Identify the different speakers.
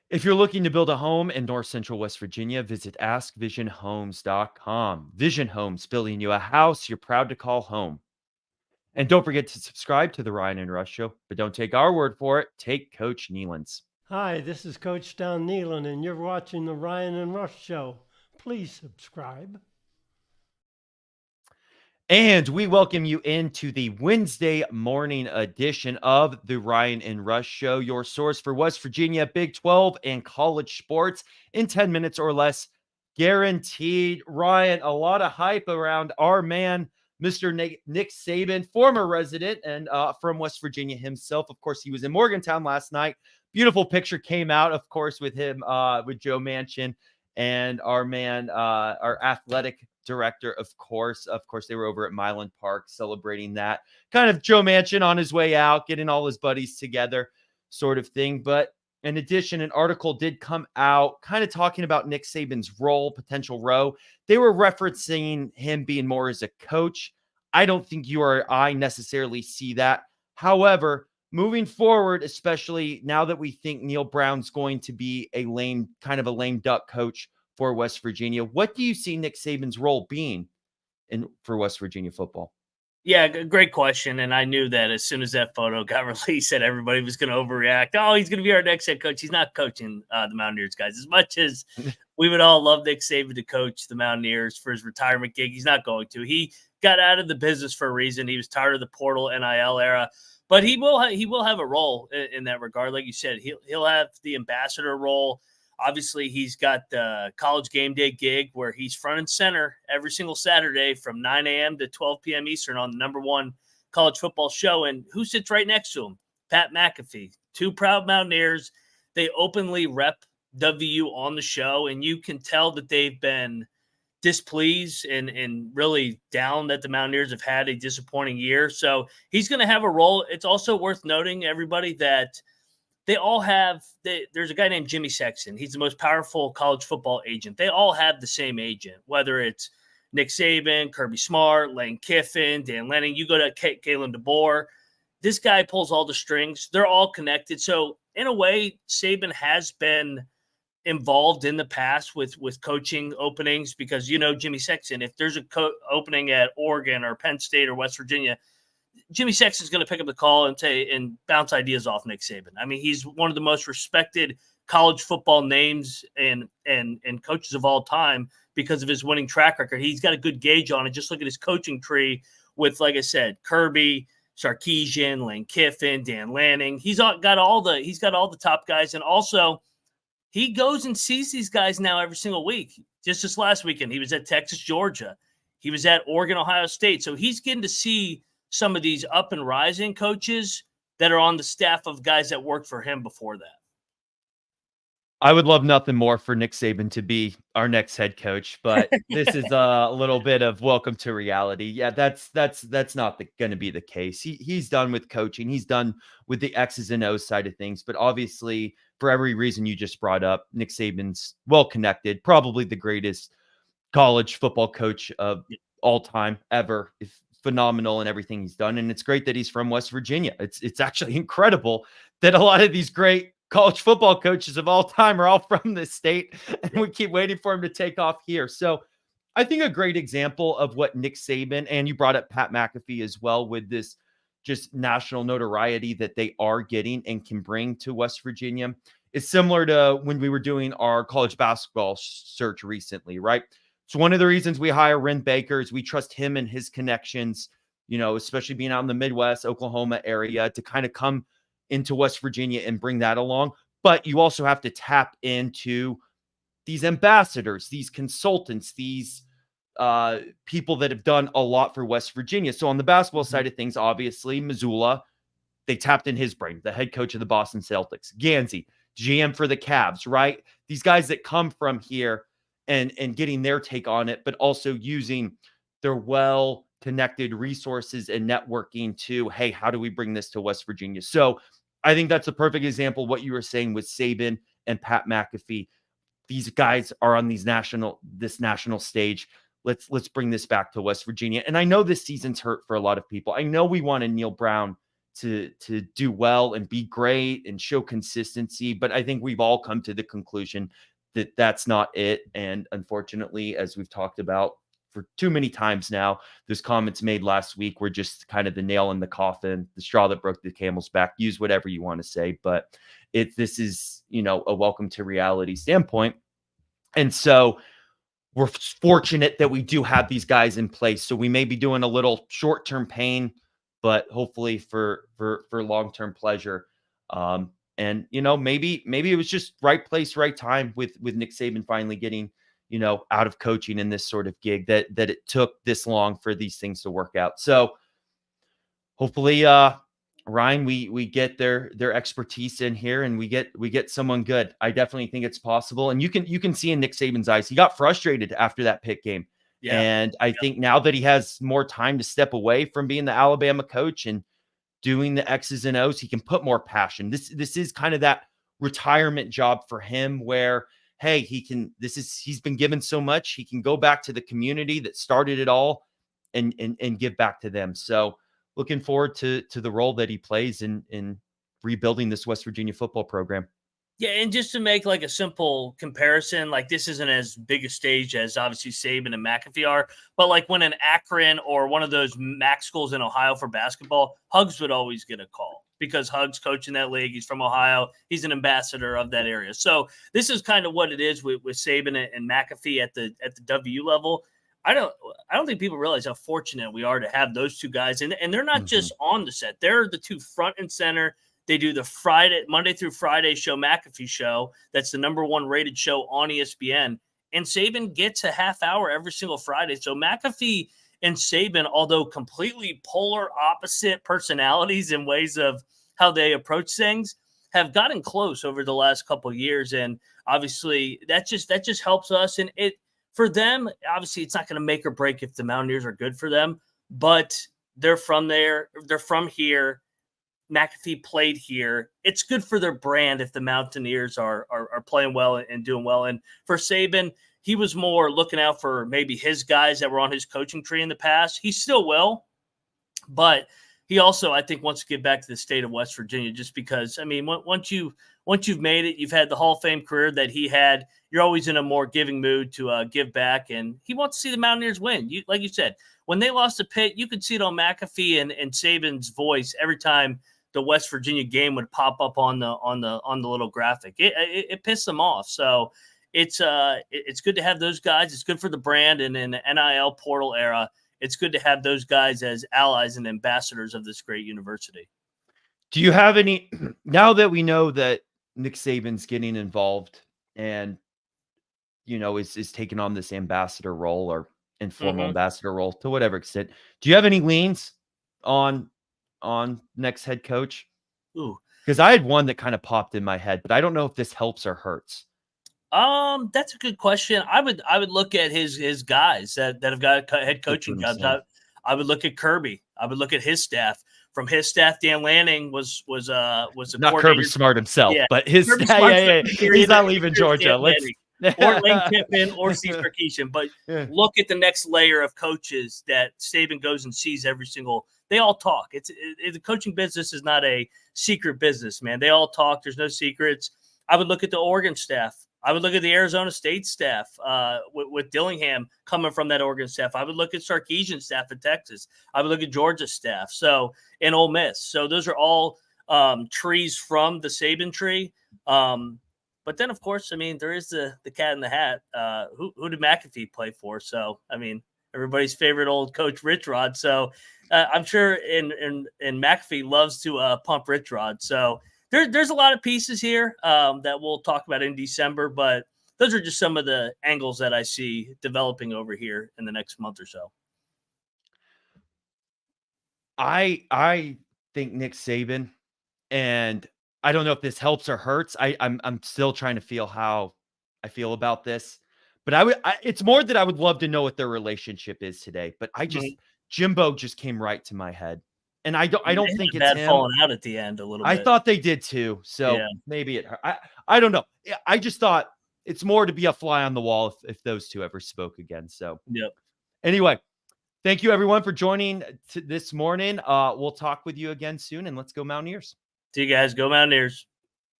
Speaker 1: If you're looking to build a home in North Central West Virginia, visit askvisionhomes.com. Vision Homes, building you a house you're proud to call home. And don't forget to subscribe to the Ryan and Rush Show, but don't take our word for it. Take Coach Nealon's.
Speaker 2: Hi, this is Coach Don Nealon, and you're watching the Ryan and Rush Show. Please subscribe.
Speaker 1: And we welcome you into the Wednesday morning edition of the Ryan and Rush Show, your source for West Virginia, Big 12, and college sports in 10 minutes or less, guaranteed. Ryan, a lot of hype around our man, Mr. Nick Saban, former resident and from West Virginia himself. Of course, he was in Morgantown last night. Beautiful picture came out, of course, with him, with Joe Manchin and our man, our athletic director, of course. They were over at Milan Park celebrating that. Kind of Joe Manchin on his way out, getting all his buddies together, sort of thing. But in addition, an article did come out kind of talking about Nick Saban's role, potential role. They were referencing him being more as a coach. I don't think you or I necessarily see that. However, moving forward, especially now that we think Neil Brown's going to be a lame duck coach for West Virginia, what do you see Nick Saban's role being for West Virginia football?
Speaker 3: Yeah, great question. And I knew that as soon as that photo got released, that everybody was going to overreact. Oh, he's going to be our next head coach. He's not coaching the Mountaineers, guys. As much as we would all love Nick Saban to coach the Mountaineers for his retirement gig, he's not going to. He got out of the business for a reason. He was tired of the portal NIL era. But he will have a role in that regard. Like you said, he'll have the ambassador role. Obviously, he's got the college game day gig where he's front and center every single Saturday from 9 a.m. to 12 p.m. Eastern on the #1 college football show. And who sits right next to him? Pat McAfee. Two proud Mountaineers. They openly rep WVU on the show, and you can tell that they've been displeased and really down that the Mountaineers have had a disappointing year. So he's going to have a role. It's also worth noting, everybody, that they all have there's a guy named Jimmy Sexton. He's the most powerful college football agent. They all have the same agent, whether it's Nick Saban, Kirby Smart, Lane Kiffin, Dan Lanning. You go to Kalen DeBoer. This guy pulls all the strings. They're all connected. So in a way, Saban has been involved in the past with coaching openings because, Jimmy Sexton, if there's a opening at Oregon or Penn State or West Virginia, Jimmy Sexton's going to pick up the call and bounce ideas off Nick Saban. I mean, he's one of the most respected college football names and coaches of all time because of his winning track record. He's got a good gauge on it. Just look at his coaching tree with, like I said, Kirby, Sarkisian, Lane Kiffin, Dan Lanning. He's got all the top guys, and also he goes and sees these guys now every single week. Just this last weekend, he was at Texas, Georgia. He was at Oregon, Ohio State. So he's getting to see some of these up and rising coaches that are on the staff of guys that worked for him before that.
Speaker 1: I would love nothing more for Nick Saban to be our next head coach, but this is a little bit of welcome to reality. Yeah, that's not going to be the case. He's done with coaching. He's done with the X's and O's side of things. But obviously, for every reason you just brought up, Nick Saban's well connected, probably the greatest college football coach of all time ever. Phenomenal in everything he's done, and it's great that he's from West Virginia. It's actually incredible that a lot of these great college football coaches of all time are all from this state, and we keep waiting for him to take off here. So I think a great example of what Nick Saban, and you brought up Pat McAfee as well, with this just national notoriety that they are getting and can bring to West Virginia, is similar to when we were doing our college basketball search recently, right? So one of the reasons we hire Ren Baker is we trust him and his connections, especially being out in the Midwest, Oklahoma area, to kind of come into West Virginia and bring that along. But you also have to tap into these ambassadors, these consultants, these people that have done a lot for West Virginia. So on the basketball side of things, obviously, Missoula, they tapped in his brain, the head coach of the Boston Celtics. Gansey, GM for the Cavs, right? These guys that come from here and getting their take on it, but also using their well-connected resources and networking to, hey, how do we bring this to West Virginia? So I think that's a perfect example of what you were saying with Saban and Pat McAfee. These guys are on this national stage. Let's bring this back to West Virginia. And I know this season's hurt for a lot of people. I know we wanted Neil Brown to do well and be great and show consistency. But I think we've all come to the conclusion that that's not it. And unfortunately, as we've talked about for too many times now, those comments made last week were just kind of the nail in the coffin, the straw that broke the camel's back. Use whatever you want to say, but this is, a welcome to reality standpoint. And so we're fortunate that we do have these guys in place. So we may be doing a little short-term pain, but hopefully for long-term pleasure. And maybe it was just right place, right time with Nick Saban finally getting, out of coaching in this sort of gig that it took this long for these things to work out. So hopefully, Ryan, we get their expertise in here and we get someone good. I definitely think it's possible. And you can see in Nick Saban's eyes, he got frustrated after that Pitt game. Yeah. And I think now that he has more time to step away from being the Alabama coach and doing the X's and O's, he can put more passion. This is kind of that retirement job for him where, hey, he's been given so much. He can go back to the community that started it all and give back to them. So looking forward to the role that he plays in rebuilding this West Virginia football program.
Speaker 3: Yeah, and just to make like a simple comparison, like this isn't as big a stage as obviously Sabin and McAfee are, but like when an Akron or one of those MAC schools in Ohio for basketball, Hugs would always get a call because Hugs coaching that league. He's from Ohio. He's an ambassador of that area. So this is kind of what it is with Sabin and McAfee at the WU level. I don't think people realize how fortunate we are to have those two guys. And they're not just on the set. They're the two front and center. They do the Monday through Friday show, McAfee show. That's the #1 rated show on ESPN. And Saban gets a half hour every single Friday. So McAfee and Saban, although completely polar opposite personalities in ways of how they approach things, have gotten close over the last couple of years. And obviously that just helps us. And for them, obviously it's not going to make or break if the Mountaineers are good for them, but they're from there. They're from here. McAfee played here. It's good for their brand if the Mountaineers are playing well and doing well. And for Saban, he was more looking out for maybe his guys that were on his coaching tree in the past. He still will, but he also, I think, wants to get back to the state of West Virginia just because, I mean, once you've made it, you've had the Hall of Fame career that he had, you're always in a more giving mood to give back. And he wants to see the Mountaineers win. Like you said, when they lost to Pitt, you could see it on McAfee and Saban's voice every time the West Virginia game would pop up on the little graphic. It pissed them off. So it's good to have those guys. It's good for the brand, and in the NIL portal era, it's good to have those guys as allies and ambassadors of this great university.
Speaker 1: Do you have any, now that we know that Nick Saban's getting involved and, is taking on this ambassador role or informal ambassador role to whatever extent, do you have any leans on next head coach?
Speaker 3: Ooh,
Speaker 1: because I had one that kind of popped in my head, but I don't know if this helps or hurts.
Speaker 3: That's a good question. I would look at his guys that have got head coaching jobs. I would look at Kirby. I would look at his staff. From his staff, Dan Lanning was a
Speaker 1: not Kirby Smart himself, but his staff. He's not leaving Georgia.
Speaker 3: Or Lane Kiffin or Steve Sarkisian. But look at the next layer of coaches that Saban goes and sees every single. They all talk. The coaching business is not a secret business, man. They all talk. There's no secrets. I would look at the Oregon staff. I would look at the Arizona State staff with Dillingham coming from that Oregon staff. I would look at Sarkisian's staff in Texas. I would look at Georgia's staff. So in Ole Miss. So those are all trees from the Saban tree. But then, of course, I mean, there is the cat in the hat. Who did McAfee play for? So, I mean, everybody's favorite old coach, Rich Rod. So I'm sure in McAfee loves to pump Rich Rod. So there's a lot of pieces here that we'll talk about in December, but those are just some of the angles that I see developing over here in the next month or so.
Speaker 1: I think Nick Saban, and I don't know if this helps or hurts. I'm still trying to feel how I feel about this, but it's more that I would love to know what their relationship is today. But Jimbo just came right to my head. And I don't think it's him.
Speaker 3: Falling out at the end a little bit.
Speaker 1: I thought they did too. So maybe I don't know. I just thought it's more to be a fly on the wall if those two ever spoke again. So anyway, Thank you, everyone, for joining this morning. We'll talk with you again soon, and let's go Mountaineers.
Speaker 3: See you guys. Go Mountaineers.